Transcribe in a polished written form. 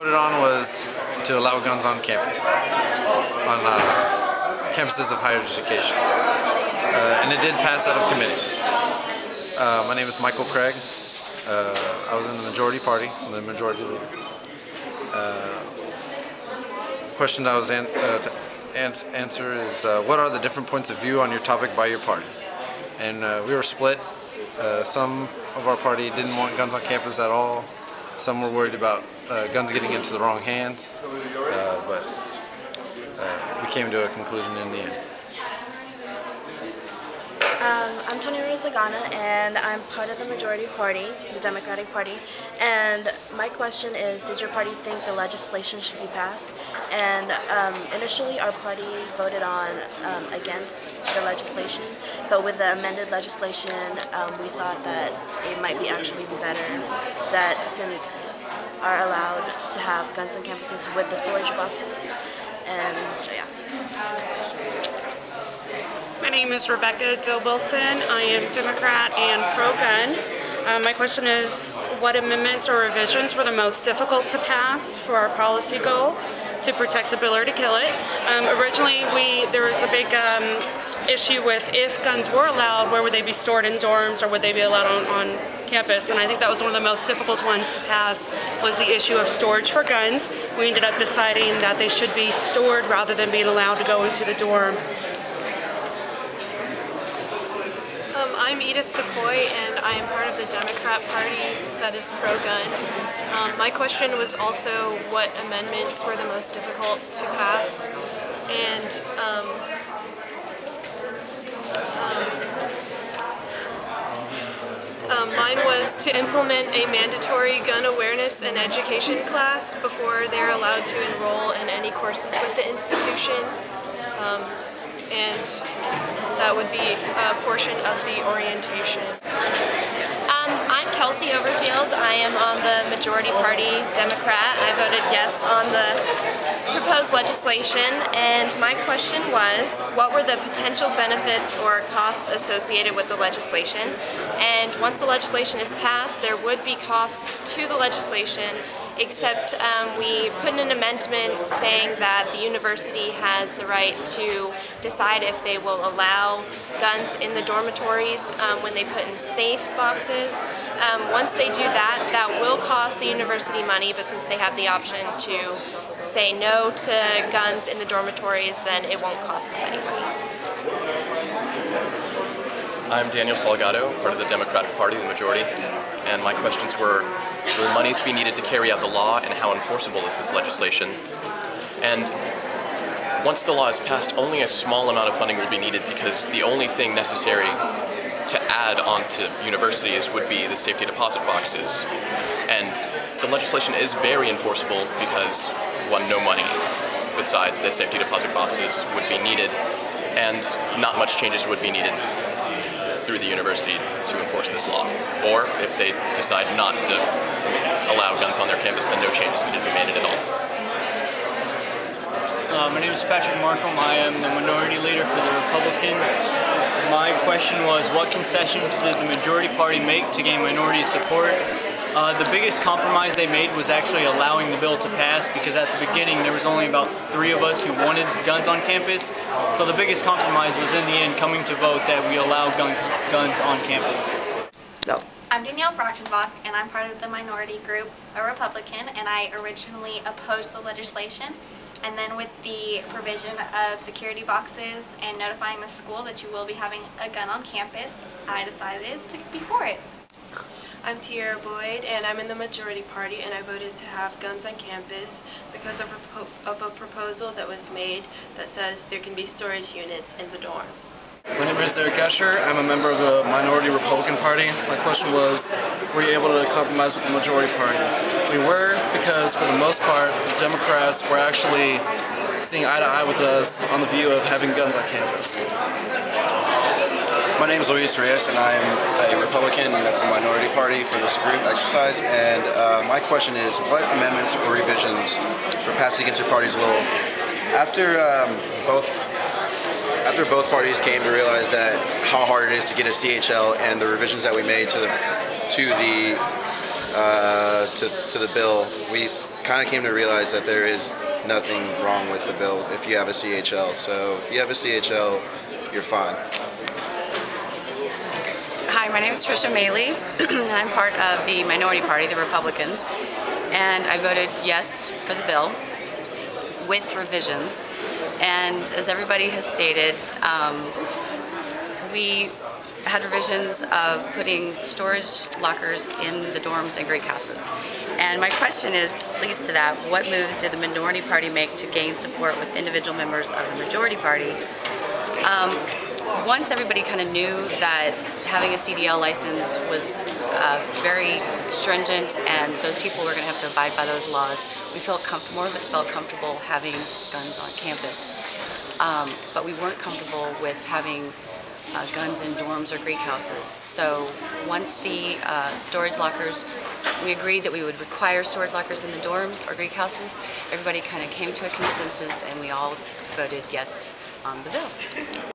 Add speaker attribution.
Speaker 1: Voted on was to allow guns on campus, on campuses of higher education, and it did pass out of committee. My name is Michael Craig. I was in the majority party, the majority leader. Question I was answer is what are the different points of view on your topic by your party? And we were split. Some of our party didn't want guns on campus at all. Some were worried about guns getting into the wrong hands, but we came to a conclusion in the end.
Speaker 2: I'm Tony Lagana, and I'm part of the majority party, the Democratic Party. And my question is, did your party think the legislation should be passed? And initially our party voted on against the legislation, but with the amended legislation, we thought that it might actually be better that students are allowed to have guns on campuses with the storage boxes. And so yeah.
Speaker 3: My name is Rebecca Dill Wilson. I am Democrat and pro-gun. My question is, what amendments or revisions were the most difficult to pass for our policy goal to protect the bill or to kill it? Originally, there was a big issue with if guns were allowed, where would they be stored in dorms, or would they be allowed on campus? And I think that was one of the most difficult ones to pass, was the issue of storage for guns. We ended up deciding that they should be stored rather than being allowed to go into the dorm.
Speaker 4: I'm Edith DePoy, and I am part of the Democrat Party that is pro-gun. My question was also what amendments were the most difficult to pass, and mine was to implement a mandatory gun awareness and education class before they're allowed to enroll in any courses with the institution. And that would be a portion of the orientation.
Speaker 5: I'm Kelsey Overfield. I am on the majority party Democrat. I voted yes on the proposed legislation, and my question was, what were the potential benefits or costs associated with the legislation? And once the legislation is passed, there would be costs to the legislation, except we put in an amendment saying that the university has the right to decide if they will allow guns in the dormitories when they put in safe boxes. Once they do that, that will cost the university money, but since they have the option to say no to guns in the dormitories, then it won't cost them any money.
Speaker 6: I'm Daniel Salgado, part of the Democratic Party, the majority, and my questions were, will monies be needed to carry out the law, and how enforceable is this legislation? And once the law is passed, only a small amount of funding will be needed, because the only thing necessary to add on to universities would be the safety deposit boxes. And the legislation is very enforceable because, one, no money besides the safety deposit boxes would be needed, and not much changes would be needed through the university to enforce this law. Or if they decide not to allow guns on their campus, then no changes need to be made at all.
Speaker 7: My name is Patrick Markham. I am the minority leader for the Republicans. My question was, what concessions did the majority party make to gain minority support? The biggest compromise they made was actually allowing the bill to pass, because at the beginning there was only about 3 of us who wanted guns on campus. So the biggest compromise was in the end coming to vote that we allow guns on campus.
Speaker 2: No.
Speaker 5: I'm Danielle Brochtenbach, and I'm part of the minority group, a Republican, and I originally opposed the legislation. And then with the provision of security boxes and notifying the school that you will be having a gun on campus, I decided to be for it.
Speaker 8: I'm Tiara Boyd, and I'm in the majority party, and I voted to have guns on campus because of a proposal that was made that says there can be storage units in the dorms.
Speaker 9: My name is Eric Escher. I'm a member of the minority Republican Party. My question was, were you able to compromise with the majority party? We were, because for the most part, the Democrats were actually seeing eye to eye with us on the view of having guns on campus.
Speaker 10: My name is Luis Reyes, and I am a Republican, and that's a minority party for this group exercise. And my question is, what amendments or revisions were passed against your party's will? After both parties came to realize how hard it is to get a CHL, and the revisions that we made to the to the bill, we kind of came to realize that there is nothing wrong with the bill if you have a CHL. So if you have a CHL, you're fine.
Speaker 11: Hi, my name is Trisha Maley, and I'm part of the minority party, the Republicans, and I voted yes for the bill with revisions. And as everybody has stated, we had revisions of putting storage lockers in the dorms and great houses. And my question leads to that, what moves did the minority party make to gain support with individual members of the majority party? Once everybody kind of knew that having a CDL license was very stringent and those people were going to have to abide by those laws, we felt more of us felt comfortable having guns on campus. But we weren't comfortable with having guns in dorms or Greek houses. So once the storage lockers, we agreed that we would require storage lockers in the dorms or Greek houses, everybody kind of came to a consensus and we all voted yes on the bill.